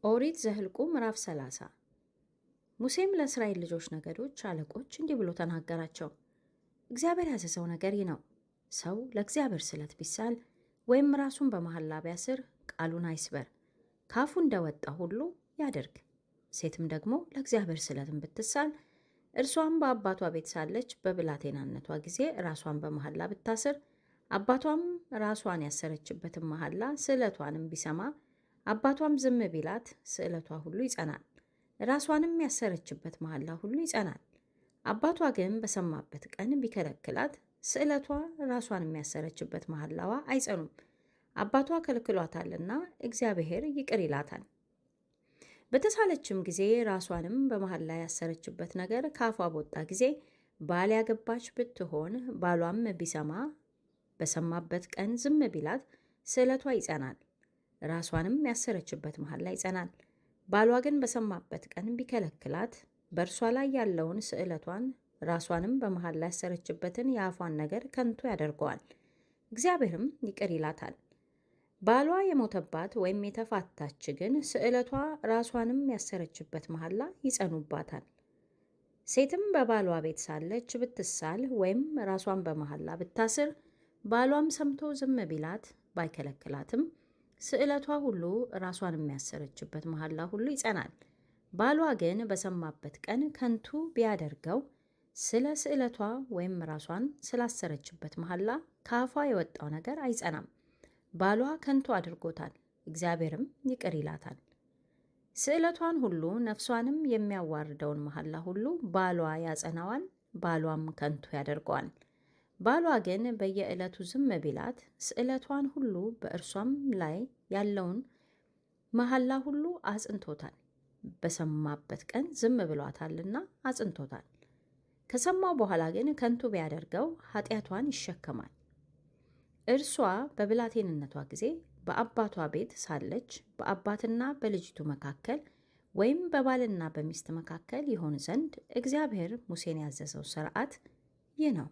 ኦሪት ዘኍልቍ ምዕራፍ 30 ሙሴም ለእስራኤል ልጆች ነገዶች አለቆች እንዲህ ብሎ ተናገራቸው። እግዚአብሔር ያዘዘው ነገር ይህ ነው። ሰው ለእግዚአብሔር ስለት ቢሳል ወይም ራሱን በመሐላ ቢያስር ቃሉን አይስበር፣ ካፉ እንደወጣ ሁሉ ያድርግ። ሴትም ደግሞ ለእግዚአብሔር ስለትን ብትሳል እርሷም በአባቷ ቤት ሳለች በብላቴናነቷ ጊዜ ራሷን በመሐላ ብታስር፣ አባቷም ራሷን ያሰረችበትን መሐላ ስዕለቷንም ቢሰማ አባቷም ዝም ቢላት ስዕለቷ ሁሉ ይጸናል፣ ራሷንም ያሰረችበት መሐላ ሁሉ ይጸናል። አባቷ ግን በሰማበት ቀን ቢከለክላት ስዕለቷ ራሷን የሚያሰረችበት መሐላዋ አይጸኑም። አባቷ ከልክሏታልና እግዚአብሔር ይቅር ይላታል። በተሳለችም ጊዜ ራሷንም በመሐላ ያሰረችበት ነገር ካፏ በወጣ ጊዜ ባል ያገባች ብትሆን ባሏም ቢሰማ በሰማበት ቀን ዝም ቢላት ስዕለቷ ይጸናል፣ ራሷንም ያሰረችበት መሐላ ይጸናል። ባሏ ግን በሰማበት ቀን ቢከለክላት በእርሷ ላይ ያለውን ስዕለቷን ራሷንም በመሐላ ያሰረችበትን የአፏን ነገር ከንቱ ያደርገዋል፣ እግዚአብሔርም ይቅር ይላታል። ባሏ የሞተባት ወይም የተፋታች ግን ስዕለቷ ራሷንም ያሰረችበት መሐላ ይጸኑባታል። ሴትም በባሏ ቤት ሳለች ብትሳል ወይም ራሷን በመሐላ ብታስር ባሏም ሰምቶ ዝም ቢላት ባይከለክላትም ስዕለቷ ሁሉ ራሷን የሚያሰረችበት መሐላ ሁሉ ይጸናል። ባሏ ግን በሰማበት ቀን ከንቱ ቢያደርገው ስለ ስዕለቷ ወይም ራሷን ስላሰረችበት መሐላ ከአፏ የወጣው ነገር አይጸናም። ባሏ ከንቱ አድርጎታል፣ እግዚአብሔርም ይቅር ይላታል። ስዕለቷን ሁሉ ነፍሷንም የሚያዋርደውን መሐላ ሁሉ ባሏ ያጸናዋል፣ ባሏም ከንቱ ያደርገዋል። ባሏ ግን በየዕለቱ ዝም ቢላት ስዕለቷን ሁሉ በእርሷም ላይ ያለውን መሐላ ሁሉ አጽንቶታል። በሰማበት ቀን ዝም ብሏታልና አጽንቶታል። ከሰማው በኋላ ግን ከንቱ ቢያደርገው ኃጢአቷን ይሸከማል። እርሷ በብላቴንነቷ ጊዜ በአባቷ ቤት ሳለች በአባትና በልጅቱ መካከል ወይም በባልና በሚስት መካከል ይሆን ዘንድ እግዚአብሔር ሙሴን ያዘዘው ሥርዓት ይህ ነው።